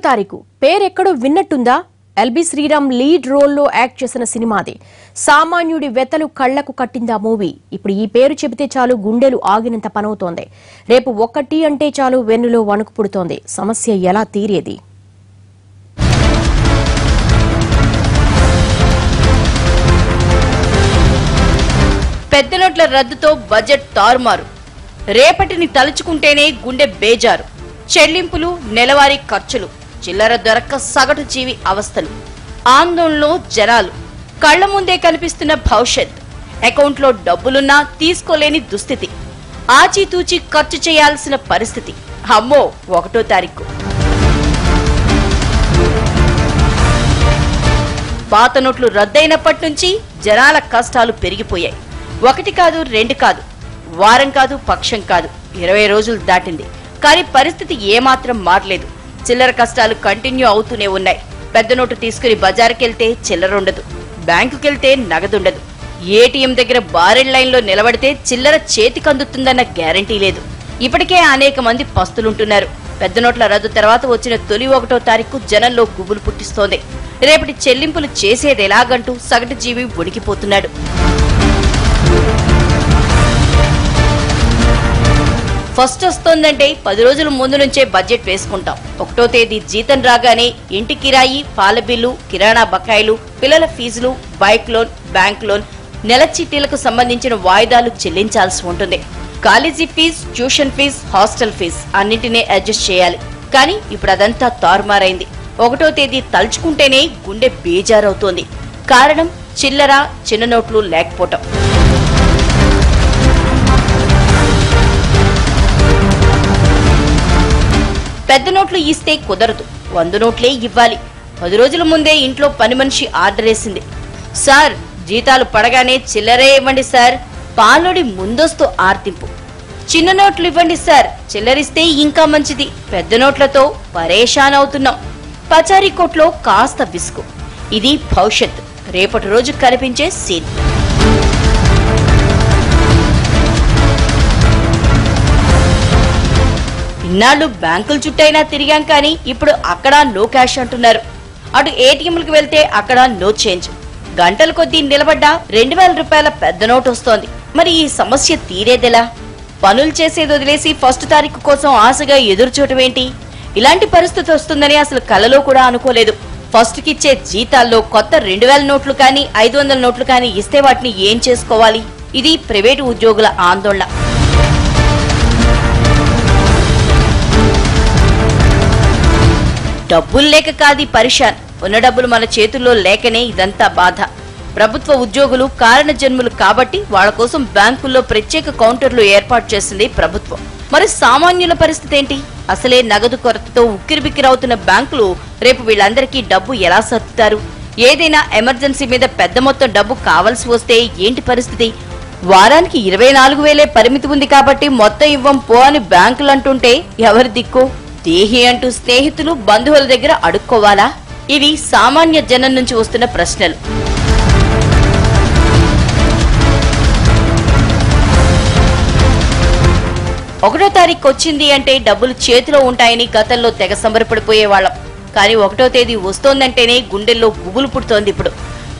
తారీఖు పేరెక్కడో విన్నట్టుందా? LB Sriram lead రోల్లో act చేసిన సినిమాది. సామాన్యుడి వెతలు కళ్లకు కట్టిందా మూవీ. ఇప్పుడు ఈ పేరు చెబితే చాలు గుండెలు ఆగినంత పనవుతోంది. రేపు ఒక్కటి అంటే చాలు వెన్నులో వణుకు పుడుతోంది. సమస్య ఎలా తీరేది? పెద్ద నోట్ల రద్దుతో బడ్జెట్ తారుమారు. రేపటిని తలుచుకుంటేనే గుండె బేజారు. చెల్లింపులు, నెలవారీ ఖర్చులు, చిల్లర దొరక్క సగటు జీవి అవస్థలు, ఆందోళనలో జనాలు, కళ్ల ముందే కనిపిస్తున్న భవిష్యత్. అకౌంట్లో డబ్బులున్నా తీసుకోలేని దుస్థితి. ఆచితూచి ఖర్చు చేయాల్సిన పరిస్థితి. అమ్మో 1వ తారీఖు. పాత నోట్లు రద్దయినప్పటి నుంచి జనాల కష్టాలు పెరిగిపోయాయి. 1 కాదు 2 కాదు, వారం కాదు పక్షం కాదు, 20 రోజులు దాటింది. కానీ పరిస్థితి ఏమాత్రం మారలేదు. చిల్లర కష్టాలు కంటిన్యూ అవుతూనే ఉన్నాయి. పెద్ద నోటు తీసుకుని బజారుకెళ్తే చిల్లర ఉండదు, బ్యాంకుకెళ్తే నగదుండదు, ఏటీఎం దగ్గర బారెల్ లైన్లో నిలబడితే చిల్లర చేతికందుతుందన్న గ్యారంటీ లేదు. ఇప్పటికే అనేక మంది పస్తులుంటున్నారు. పెద్ద నోట్ల రద్దు తర్వాత వచ్చిన తొలి 1వ తారీఖు జనంలో గుబులు పుట్టిస్తోంది. రేపటి చెల్లింపులు చేసేదెలాగంటూ సగటు జీవి ఉడికిపోతున్నాడు. ఫస్ట్ వస్తోందంటే 10 రోజుల ముందు నుంచే బడ్జెట్ వేసుకుంటాం. 1వ తేదీ జీతం రాగానే ఇంటి కిరాయి, పాల బిల్లు, కిరాణా బకాయిలు, పిల్లల ఫీజులు, బైక్ లోన్, బ్యాంక్ లోన్, నెల చిట్టీలకు సంబంధించిన వాయిదాలు చెల్లించాల్సి ఉంటుంది. College fee, tuition fee, hostel fee అన్నింటినీ అడ్జస్ట్ చేయాలి. కానీ ఇప్పుడు అదంతా తారుమారైంది. 1వ తేదీ తలుచుకుంటేనే గుండె బేజారవుతోంది. కారణం చిల్లర, చిన్న నోట్లు లేకపోవటం. పెద్ద నోట్లు ఇస్తే కుదరదు, 100 నోట్లే ఇవ్వాలి. 10 రోజుల ముందే ఇంట్లో పని మనిషి ఆర్డర్ వేసింది. సార్, జీతాలు పడగానే చిల్లరే ఇవ్వండి సార్, పాలోడి ముందస్తు ఆర్తింపు. చిన్న నోట్లు ఇవ్వండి సార్, చిల్లరిస్తే ఇంకా మంచిది, పెద్ద నోట్లతో పరేషాన్ అవుతున్నాం. పచారీ కోట్లో కాస్త విసుగు. ఇది భవిష్యత్, రేపటి రోజు కనిపించే సీన్. ఇన్నాళ్ళు బ్యాంకుల చుట్టైనా తిరిగాం, కానీ ఇప్పుడు అక్కడ నో క్యాష్ అంటున్నారు. అటు ఏటీఎంలకు వెళ్తే అక్కడ నో చేంజ్. గంటల కొద్దీ నిలబడ్డా 2000 రూపాయల పెద్ద నోటు వస్తోంది. మరి ఈ సమస్య తీరేదెలా? పనులు చేసేది వదిలేసి 1వ తారీఖు కోసం ఆశగా ఎదురుచూడమేంటి? ఇలాంటి పరిస్థితి వస్తుందని అసలు కలలో కూడా అనుకోలేదు. ఫస్ట్కిచ్చే జీతాల్లో కొత్త 2000 నోట్లు కానీ 500 నోట్లు కానీ ఇస్తే వాటిని ఏం చేసుకోవాలి? ఇది ప్రైవేటు ఉద్యోగుల ఆందోళన. డబ్బులు లేక కాది పరిషాన్, ఉన్న డబ్బులు మన చేతుల్లో లేకనే ఇదంతా బాధ. ప్రభుత్వ ఉద్యోగులు కారణ జన్ములు కాబట్టి వాళ్ల కోసం బ్యాంకుల్లో ప్రత్యేక కౌంటర్లు ఏర్పాటు చేసింది ప్రభుత్వం. మరి సామాన్యుల పరిస్థితి ఏంటి? అసలే నగదు కొరతతో ఉక్కిరిబిక్కిరవుతున్న బ్యాంకులు రేపు వీళ్ళందరికీ డబ్బు ఎలా సర్దుతారు? ఏదైనా ఎమర్జెన్సీ మీద పెద్ద మొత్తం డబ్బు కావాల్సి వస్తే ఏంటి పరిస్థితి? వారానికి 24,000 పరిమితి ఉంది కాబట్టి మొత్తం ఇవ్వం పో అని బ్యాంకులు అంటుంటే ఎవరి దిక్కు? దేహి అంటూ స్నేహితులు, బంధువుల దగ్గర అడుక్కోవాలా? ఇవి సామాన్య జనం నుంచి వస్తున్న ప్రశ్నలు. ఒకటో తారీఖు వచ్చింది అంటే డబ్బులు చేతిలో ఉంటాయని గతంలో తెగ సంబరపడిపోయేవాళ్లం. కానీ 1వ తేదీ వస్తోందంటేనే గుండెల్లో గుబులు పుడుతోంది. ఇప్పుడు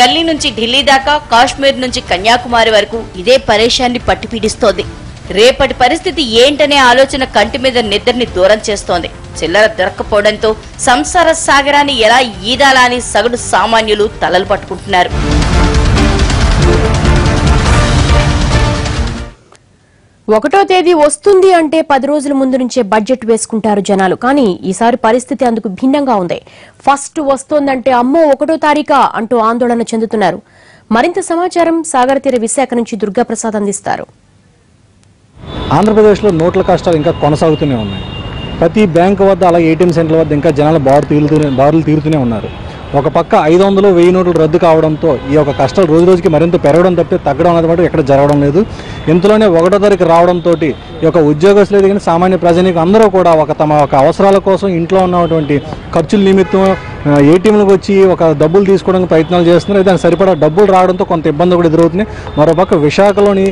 గల్లీ నుంచి ఢిల్లీ దాకా, కాశ్మీర్ నుంచి కన్యాకుమారి వరకు ఇదే పరేషాన్ని పట్టిపీడిస్తోంది. రేపటి పరిస్థితి ఏంటనే ఆలోచన కంటి మీద నిద్రని దూరం చేస్తోంది. చిల్లర దొరక్కపోవడంతో సంసార సాగరాన్ని ఎలా ఈదాలా అని సగటు సామాన్యులు తలలు పట్టుకుంటున్నారు. ఒకటో తేదీ వస్తుంది అంటే 10 రోజుల ముందు నుంచే బడ్జెట్ వేసుకుంటారు జనాలు. కానీ ఈసారి పరిస్థితి అందుకు భిన్నంగా ఉంది. ఫస్ట్ వస్తోందంటే అమ్మో 1వ తారీఖా అంటూ ఆందోళన చెందుతున్నారు. మరింత సమాచారం సాగర్ తీర విశాఖ నుంచి దుర్గాప్రసాద్ అందిస్తారు. ఆంధ్రప్రదేశ్లో నోట్ల కష్టాలు ఇంకా కొనసాగుతూనే ఉన్నాయి. ప్రతి బ్యాంకు వద్ద అలాగే ఏటీఎం సెంటర్ల వద్ద ఇంకా జనాలు బారులు తీరుతూనే ఉన్నారు. ఒక పక్క 500, 1000 నోట్లు రద్దు కావడంతో ఈ యొక్క కష్టాలు రోజు రోజుకి మరింత పెరగడం తప్పితే తగ్గడం అనేది మటు ఎక్కడ జరగడం లేదు. ఇంతలోనే 1వ తారీఖు రావడంతో ఈ యొక్క ఉద్యోగస్తులు కానీ సామాన్య ప్రజానీకం అందరూ కూడా తమ అవసరాల కోసం ఇంట్లో ఉన్నటువంటి ఖర్చుల నిమిత్తం ఏటీఎంలకు వచ్చి ఒక డబ్బులు తీసుకోవడానికి ప్రయత్నాలు చేస్తున్నారు. దానికి సరిపడా డబ్బులు రావడంతో కొంత ఇబ్బంది కూడా ఎదురవుతుంది. మరోపక్క విశాఖలోని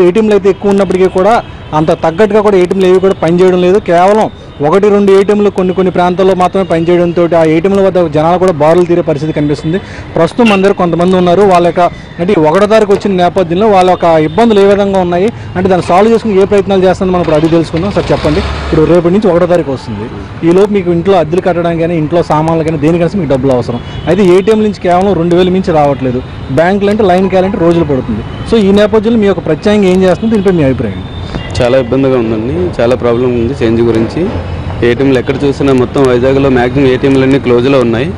ఏటీఎంలు అయితే ఎక్కువ ఉన్నప్పటికీ కూడా అంత తగ్గట్టుగా కూడా ఏటీఎంలు ఏవి కూడా పనిచేయడం లేదు. కేవలం 1-2 ఏటీఎంలు కొన్ని ప్రాంతాల్లో మాత్రమే పనిచేయడంతో ఆ ఏటీఎంల వద్ద జనాలు కూడా బారులు తీరే పరిస్థితి కనిపిస్తుంది. ప్రస్తుతం మన దగ్గర కొంతమంది ఉన్నారు. వాళ్ళ యొక్క అంటే 1వ తారీఖు వచ్చిన నేపథ్యంలో వాళ్ళ యొక్క ఇబ్బందులు ఏ విధంగా ఉన్నాయి అంటే దాన్ని సాల్వ్ చేసుకుని ఏ ప్రయత్నాలు చేస్తుందో మనం ఇప్పుడు అది తెలుసుకుందాం. సార్ చెప్పండి, ఇప్పుడు రేపటి నుంచి 1వ తారీఖు వస్తుంది. ఈలోపు మీకు ఇంట్లో అద్దెలు కట్టడానికి కానీ ఇంట్లో సామాన్లు కానీ దేనికైనా మీకు డబ్బులు అవసరం. అయితే ఏటీఎం నుంచి కేవలం 2,000 మించి రావట్లేదు. బ్యాంకులు అంటే లైన్ క్యాలంటే రోజులు పడుతుంది. సో ఈ నేపథ్యంలో మీ యొక్క ప్రత్యేకంగా ఏం చేస్తుంది, దీనిపై మీ అభిప్రాయం? చాలా ఇబ్బందిగా ఉందండి. చాలా ప్రాబ్లం ఉంది చేంజ్ గురించి. ఏటీఎంలు ఎక్కడ చూసినా మొత్తం వైజాగ్లో మ్యాక్సిమం ఏటీఎంలన్నీ క్లోజ్లో ఉన్నాయి.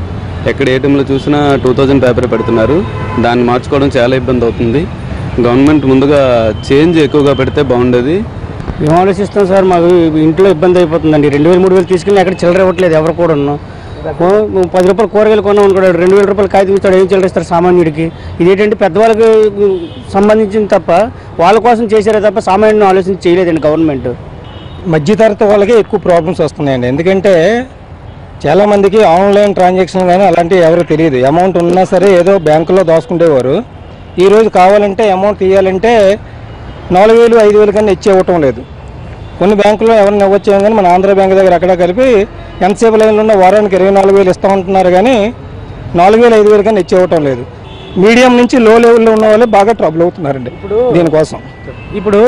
ఎక్కడ ఏటీఎంలో చూసినా 2000 పేపర్ పెడుతున్నారు. దాన్ని మార్చుకోవడం చాలా ఇబ్బంది అవుతుంది. గవర్నమెంట్ ముందుగా చేంజ్ ఎక్కువగా పెడితే బాగుండేది. మేము ఆలోచిస్తాం సార్, మాకు ఇంట్లో ఇబ్బంది అయిపోతుందండి. 2,000-3,000 తీసుకెళ్ళి ఎక్కడ చిల్లర ఇవ్వట్లేదు ఎవరు కూడా. 10 రూపాయలు కూరగాయలు కొన్నాం అనుకోండి, 2,000 రూపాయలు కాగితం ఇస్తాడు, ఏం చిల్లర ఇస్తారు సామాన్యుడికి. ఇదేంటంటే పెద్దవాళ్ళకి సంబంధించింది తప్ప వాళ్ళ కోసం చేశారే తప్ప సామాన్యుడిని ఆలోచన చేయలేదండి గవర్నమెంట్. మధ్యతరగతి వాళ్ళకి ఎక్కువ ప్రాబ్లమ్స్ వస్తున్నాయండి. ఎందుకంటే చాలామందికి ఆన్లైన్ ట్రాన్సాక్షన్ కానీ అలాంటివి ఎవరు తెలియదు. అమౌంట్ ఉన్నా సరే ఏదో బ్యాంకులో దాచుకుంటేవారు. ఈరోజు కావాలంటే అమౌంట్ తీయాలంటే 4,000, 5,000 కన్నా ఇచ్చి ఇవ్వటం లేదు. కొన్ని బ్యాంకుల్లో ఎవరిని ఇవ్వచ్చాం కానీ మన ఆంధ్ర బ్యాంక్ దగ్గర అక్కడ కలిపి ఎంతసేపు లైన్లో ఉన్న వారానికి 24,000 ఇస్తామంటున్నారు కానీ 4,000, 5,000 కన్నా ఇచ్చి ఇవ్వటం లేదు. మీడియం నుంచి లో లెవెల్లో ఉన్న వాళ్ళే బాగా ట్రబుల్ అవుతున్నారండి దీనికోసం. ఇప్పుడు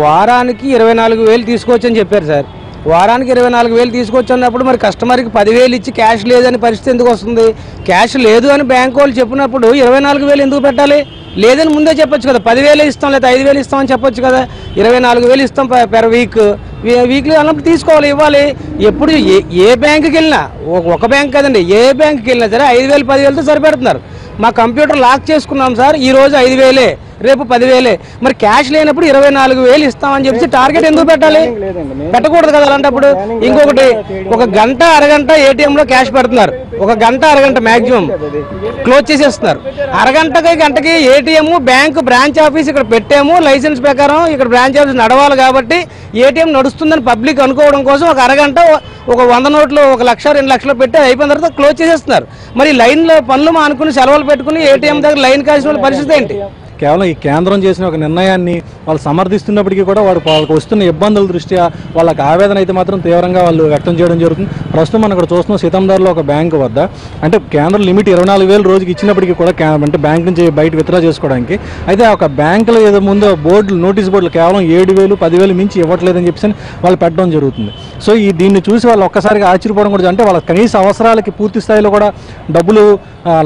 వారానికి 24,000 తీసుకోవచ్చని చెప్పారు సార్. వారానికి 24,000 తీసుకొచ్చి అన్నప్పుడు మరి కస్టమర్కి 10,000 ఇచ్చి క్యాష్ లేదని పరిస్థితి ఎందుకు వస్తుంది? క్యాష్ లేదు అని బ్యాంక్ వాళ్ళు చెప్పినప్పుడు 24,000 ఎందుకు పెట్టాలి? లేదని ముందే చెప్పొచ్చు కదా. 10,000 ఇస్తాం లేదా 5,000 ఇస్తామని చెప్పొచ్చు కదా. 24,000 ఇస్తాం పెర్ వీక్లీ అన్నప్పుడు తీసుకోవాలి, ఇవ్వాలి. ఎప్పుడు ఏ బ్యాంకుకి వెళ్ళినా, ఒక బ్యాంక్ కదండి, ఏ బ్యాంకుకి వెళ్ళినా సరే 5,000, 10,000తో సరిపెడుతున్నారు. మా కంప్యూటర్ లాక్ చేసుకున్నాం సార్, ఈ రోజు 5,000, రేపు 10,000. మరి క్యాష్ లేనప్పుడు 24,000 ఇస్తామని చెప్పి టార్గెట్ ఎందుకు పెట్టాలి? పెట్టకూడదు కదా. అలాంటప్పుడు ఇంకొకటి, ఒక గంట అరగంట ఏటీఎంలో క్యాష్ పెడుతున్నారు. ఒక గంట అరగంట మ్యాక్సిమం క్లోజ్ చేసేస్తున్నారు. గంటకి ఏటీఎం బ్యాంకు బ్రాంచ్ ఆఫీస్ ఇక్కడ పెట్టాము, లైసెన్స్ ప్రకారం ఇక్కడ బ్రాంచ్ ఆఫీస్ నడవాలి కాబట్టి ఏటీఎం నడుస్తుందని పబ్లిక్ అనుకోవడం కోసం ఒక అరగంట ఒక 100 నోట్లు 1,00,000, 2,00,000 పెట్టి అయిపోయిన తర్వాత క్లోజ్ చేసేస్తున్నారు. మరి లైన్లో పనులు మానుకుని సెలవులు పెట్టుకుని ఏటీఎం దగ్గర లైన్ కాసిన పరిస్థితి ఏంటి? కేవలం ఈ కేంద్రం చేసిన ఒక నిర్ణయాన్ని వాళ్ళు సమర్థిస్తున్నప్పటికీ కూడా వాళ్ళకి వస్తున్న ఇబ్బందుల దృష్ట్యా వాళ్ళకి ఆవేదన అయితే మాత్రం తీవ్రంగా వాళ్ళు వ్యక్తం చేయడం జరుగుతుంది. ప్రస్తుతం మనం ఇక్కడ చూస్తున్నాం సీతందార్లో ఒక బ్యాంకు వద్ద అంటే కేంద్రం లిమిట్ 24,000 రోజుకి ఇచ్చినప్పటికీ కూడా అంటే బ్యాంక్ నుంచి బయట విత్డ్రా చేసుకోవడానికి అయితే ఒక బ్యాంకులో ఏదో ముందు బోర్డులు నోటీస్ బోర్డులు కేవలం 7,000, 10,000 మించి ఇవ్వట్లేదని చెప్పేసి వాళ్ళు పెట్టడం జరుగుతుంది. సో దీన్ని చూసి వాళ్ళు ఒక్కసారిగా ఆశ్చర్యపోవడం కూడా, అంటే వాళ్ళ కనీస అవసరాలకి పూర్తి స్థాయిలో కూడా డబ్బులు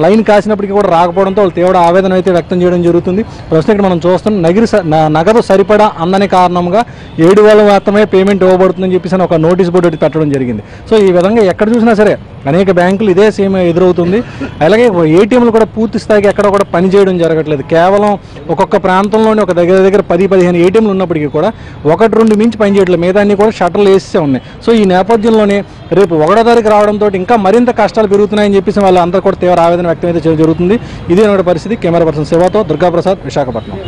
లైన్ కాసినప్పటికీ కూడా రాకపోవడంతో వాళ్ళు తీవ్ర ఆవేదన అయితే వ్యక్తం చేయడం జరుగుతుంది. ప్రస్తుతం ఇక్కడ మనం చూస్తున్నాం నగదు సరిపడా అందని కారణంగా 7,000 మాత్రమే పేమెంట్ ఇవ్వబడుతుందని చెప్పేసి ఒక నోటీస్ బోర్డు పెట్టడం జరిగింది. సో ఈ విధంగా ఎక్కడ చూసినా సరే అనేక బ్యాంకులు ఇదే సేమ్ ఎదురవుతుంది. అలాగే ఏటీఎంలు కూడా పూర్తి స్థాయికి ఎక్కడ కూడా పనిచేయడం జరగట్లేదు. కేవలం ఒక్కొక్క ప్రాంతంలోనే ఒక దగ్గర 10-15 ఏటీఎంలు ఉన్నప్పటికీ కూడా 1-2 మించి పనిచేయట్లేదు. మిగతా అన్ని కూడా షట్టర్లు వేసే ఉన్నాయి. సో ఈ నేపథ్యంలోనే రేపు 1వ తారీఖు రావడంతో ఇంకా మరింత కష్టాలు పెరుగుతున్నాయని చెప్పేసి వాళ్ళు అందరూ కూడా తీవ్ర ఆవేదన వ్యక్తం అయితే జరుగుతుంది. ఇదే పరిస్థితి. కెమెరా పర్సన్ శివతో దుర్గాప్రసాద్, విశాఖపట్నం.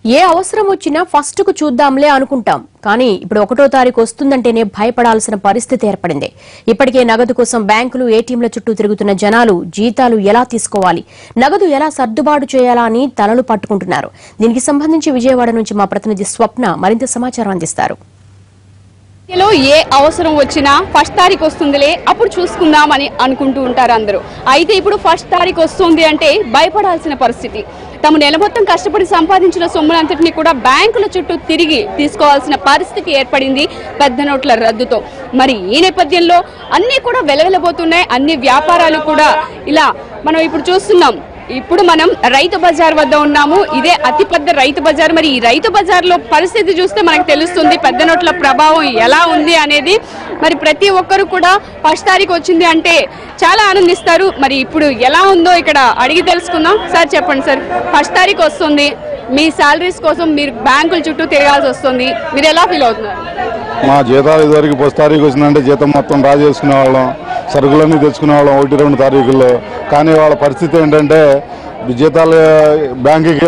ఏ అవసరం వచ్చినా ఫస్ట్ కు చూద్దాంలే అనుకుంటాం, కానీ ఇప్పుడు 1వ తారీఖు వస్తుందంటేనే భయపడాల్సిన పరిస్థితి ఏర్పడింది. ఇప్పటికే నగదు కోసం బ్యాంకులు, ఏటీఎంల చుట్టూ తిరుగుతున్న జనాలు జీతాలు ఎలా తీసుకోవాలి, నగదు ఎలా సర్దుబాటు చేయాలా అని తలలు పట్టుకుంటున్నారు. దీనికి సంబంధించి విజయవాడ నుంచి మా ప్రతినిధి స్వప్న మరింత సమాచారం అందిస్తారు. ఏ అవసరం వచ్చినా ఫస్ట్ తారీఖు వస్తుందిలే అప్పుడు చూసుకుందామని అనుకుంటూ ఉంటారు అందరూ. అయితే ఇప్పుడు ఫస్ట్ తారీఖు వస్తుంది అంటే భయపడాల్సిన పరిస్థితి. తమ నెల మొత్తం కష్టపడి సంపాదించిన సొమ్ములంతటినీ కూడా బ్యాంకుల చుట్టూ తిరిగి తీసుకోవాల్సిన పరిస్థితి ఏర్పడింది పెద్ద నోట్ల రద్దుతో. మరి ఈ నేపథ్యంలో అన్ని కూడా వెలవెలబోతున్నాయి. అన్ని వ్యాపారాలు కూడా ఇలా మనం ఇప్పుడు చూస్తున్నాం. ఇప్పుడు మనం రైతు బజార్ వద్ద ఉన్నాము. ఇదే అతిపెద్ద రైతు బజార్. మరి ఈ రైతు బజార్లో పరిస్థితి చూస్తే మనకు తెలుస్తుంది పెద్ద నోట్ల ప్రభావం ఎలా ఉంది అనేది. మరి ప్రతి ఒక్కరు కూడా ఫస్ట్ తారీఖు వచ్చింది అంటే చాలా ఆనందిస్తారు. మరి ఇప్పుడు ఎలా ఉందో ఇక్కడ అడిగి తెలుసుకుందాం. సార్ చెప్పండి సార్, ఫస్ట్ తారీఖు వస్తుంది, మీ శాలరీస్ కోసం మీరు బ్యాంకుల చుట్టూ తిరగాల్సి వస్తుంది, మీరు ఎలా ఫీల్ అవుతున్నారు? మా జీతాలు ఇదివరకు ఫస్ట్ తారీఖు వచ్చిందంటే జీతం మొత్తం డ్రా చేసుకునే వాళ్ళం, సరుకులన్నీ తెచ్చుకునే వాళ్ళం 1-2 తారీఖుల్లో. కానీ వాళ్ళ పరిస్థితి ఏంటంటే జీతాలు బ్యాంకుకి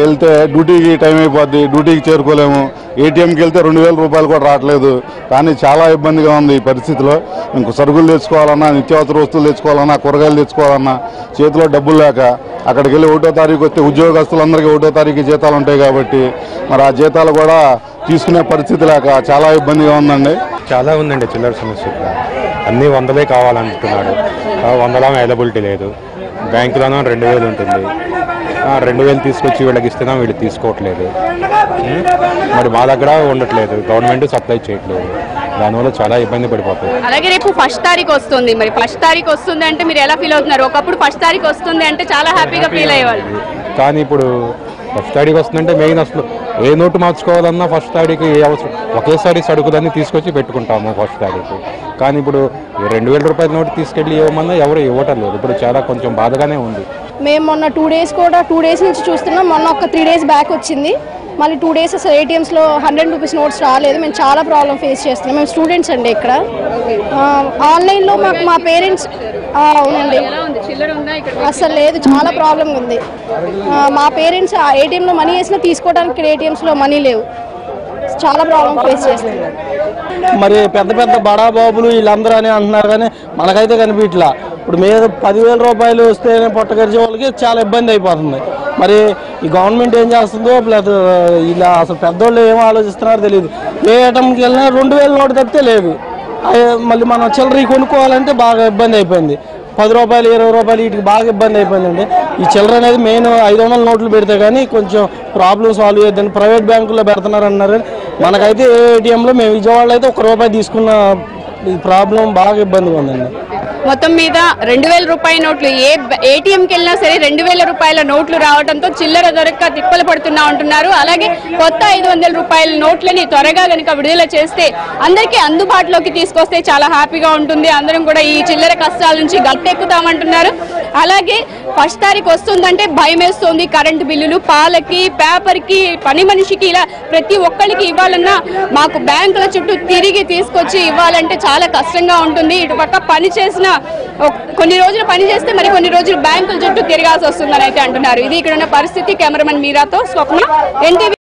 వెళ్తే డ్యూటీకి టైం అయిపోద్ది, డ్యూటీకి చేరుకోలేము. ఏటీఎంకి వెళ్తే 2000 రూపాయలు కూడా రావట్లేదు. కానీ చాలా ఇబ్బందిగా ఉంది ఈ పరిస్థితిలో. ఇంకో సరుకులు తెచ్చుకోవాలన్నా, నిత్యావసర వస్తువులు తెచ్చుకోవాలన్నా, కూరగాయలు తెచ్చుకోవాలన్నా చేతిలో డబ్బులు లేక అక్కడికి వెళ్ళి 1వ తారీఖు వస్తే ఉద్యోగస్తులందరికీ 1వ తారీఖు జీతాలు ఉంటాయి కాబట్టి మరి ఆ జీతాలు కూడా తీసుకునే పరిస్థితి లేక చాలా ఇబ్బందిగా ఉందండి. చాలా ఉందండి చిల్లర సమస్య. అన్నీ 100లే కావాలంటున్నాడు, 100లో అవైలబిలిటీ లేదు. బ్యాంకులోనూ 2000 ఉంటుంది, 2000 తీసుకొచ్చి వీళ్ళకి ఇస్తున్నా వీళ్ళు తీసుకోవట్లేదు. మరి మా దగ్గర ఉండట్లేదు, గవర్నమెంట్ సప్లై చేయట్లేదు. దానివల్ల చాలా ఇబ్బంది పడిపోతుంది. అలాగే రేపు 1వ తారీఖు వస్తుంది, మరి 1వ తారీఖు వస్తుంది అంటే మీరు ఎలా ఫీల్ అవుతున్నారు? ఒకప్పుడు 1వ తారీఖు వస్తుంది అంటే చాలా హ్యాపీగా ఫీల్ అయ్యేవాళ్ళు. కానీ ఇప్పుడు 1వ తారీఖు వస్తుందంటే మెయిన్ అసలు ఏ నోటు మార్చుకోవాలన్నా 1వ తారీఖు ఏ అవసరం, ఒకేసారి సరుకులన్నీ తీసుకొచ్చి పెట్టుకుంటాము 1వ తారీఖు. కానీ ఇప్పుడు 2000 రూపాయల నోటు తీసుకెళ్ళి ఇవ్వమన్నా ఎవరు ఇవ్వటం లేదు. ఇప్పుడు చాలా కొంచెం బాధగానే ఉంది. మేము మొన్న 2 డేస్ కూడా 2 డేస్ నుంచి చూస్తున్నాం. మొన్న ఒక 3 డేస్ బ్యాక్ వచ్చింది, మళ్ళీ 2 డేస్ అసలు ఏటీఎంస్లో 100 రూపీస్ నోట్స్ రాలేదు. మేము చాలా ప్రాబ్లం ఫేస్ చేస్తున్నాం. మేము స్టూడెంట్స్ అండి ఇక్కడ. ఆన్లైన్లో మాకు మా పేరెంట్స్ అవునండి అసలు లేదు, చాలా ప్రాబ్లం ఉంది. మా పేరెంట్స్ ఏటీఎంలో మనీ వేసినా తీసుకోవడానికి ఇక్కడ ఏటీఎంస్లో మనీ లేవు. చాలా ప్రాబ్లం ఫేస్ చేస్తున్నాం. మరి పెద్ద పెద్ద బడా బాబులు వీళ్ళందరూ అని అంటున్నారు, కానీ మనకైతే కనిపించట్లా. ఇప్పుడు మీద 10,000 రూపాయలు వస్తేనే పొట్టగరిచే వాళ్ళకి చాలా ఇబ్బంది అయిపోతుంది. మరి ఈ గవర్నమెంట్ ఏం చేస్తుందో ప్లస్ ఇలా అసలు పెద్దోళ్ళు ఏమో ఆలోచిస్తున్నారో తెలియదు. ఏ ఐటమ్కి వెళ్ళినా 2000 నోటు తప్పితే లేదు. మళ్ళీ మనం చిల్లర కొనుక్కోవాలంటే బాగా ఇబ్బంది అయిపోయింది. 10 రూపాయలు 20 రూపాయలు వీటికి బాగా ఇబ్బంది అయిపోయిందండి. ఈ చిల్లర అనేది మెయిన్ 500 నోట్లు పెడితే కానీ కొంచెం ప్రాబ్లం సాల్వ్ అయ్యేదని ప్రైవేట్ బ్యాంకుల్లో పెడుతున్నారు అన్నారు. మనకైతే ఏటీఎంలో మేము విజయవాడలో అయితే 1 రూపాయి తీసుకున్న ప్రాబ్లం బాగా ఇబ్బందిగా ఉందండి. మొత్తం మీద 2000 రూపాయల నోట్లు ఏ ఏటీఎంకి వెళ్ళినా సరే 2000 రూపాయల నోట్లు రావడంతో చిల్లర దొరక్క తిప్పలు పడుతున్నా ఉంటున్నారు. అలాగే కొత్త 500 రూపాయల నోట్లని త్వరగా కనుక విడుదల చేస్తే అందరికీ అందుబాటులోకి తీసుకొస్తే చాలా హ్యాపీగా ఉంటుంది. అందరం కూడా ఈ చిల్లర కష్టాల నుంచి గట్టెక్కుతామంటున్నారు. అలాగే 1వ తారీఖు వస్తుందంటే భయం వేస్తుంది. కరెంటు బిల్లులు, పాలకి, పేపర్కి, పని మనిషికి ఇలా ప్రతి ఒక్కరికి ఇవ్వాలన్నా మాకు బ్యాంకుల చుట్టూ తిరిగి తీసుకొచ్చి ఇవ్వాలంటే చాలా కష్టంగా ఉంటుంది. ఇటు పక్క పని చేసిన కొన్ని రోజులు పని చేస్తే మరి కొన్ని రోజులు బ్యాంకుల చుట్టూ తిరగాల్సి వస్తుందని అయితే అంటున్నారు. ఇది ఇక్కడ ఉన్న పరిస్థితి. కెమెరామెన్ మీరాతో స్వప్న, ఎన్టీవీ.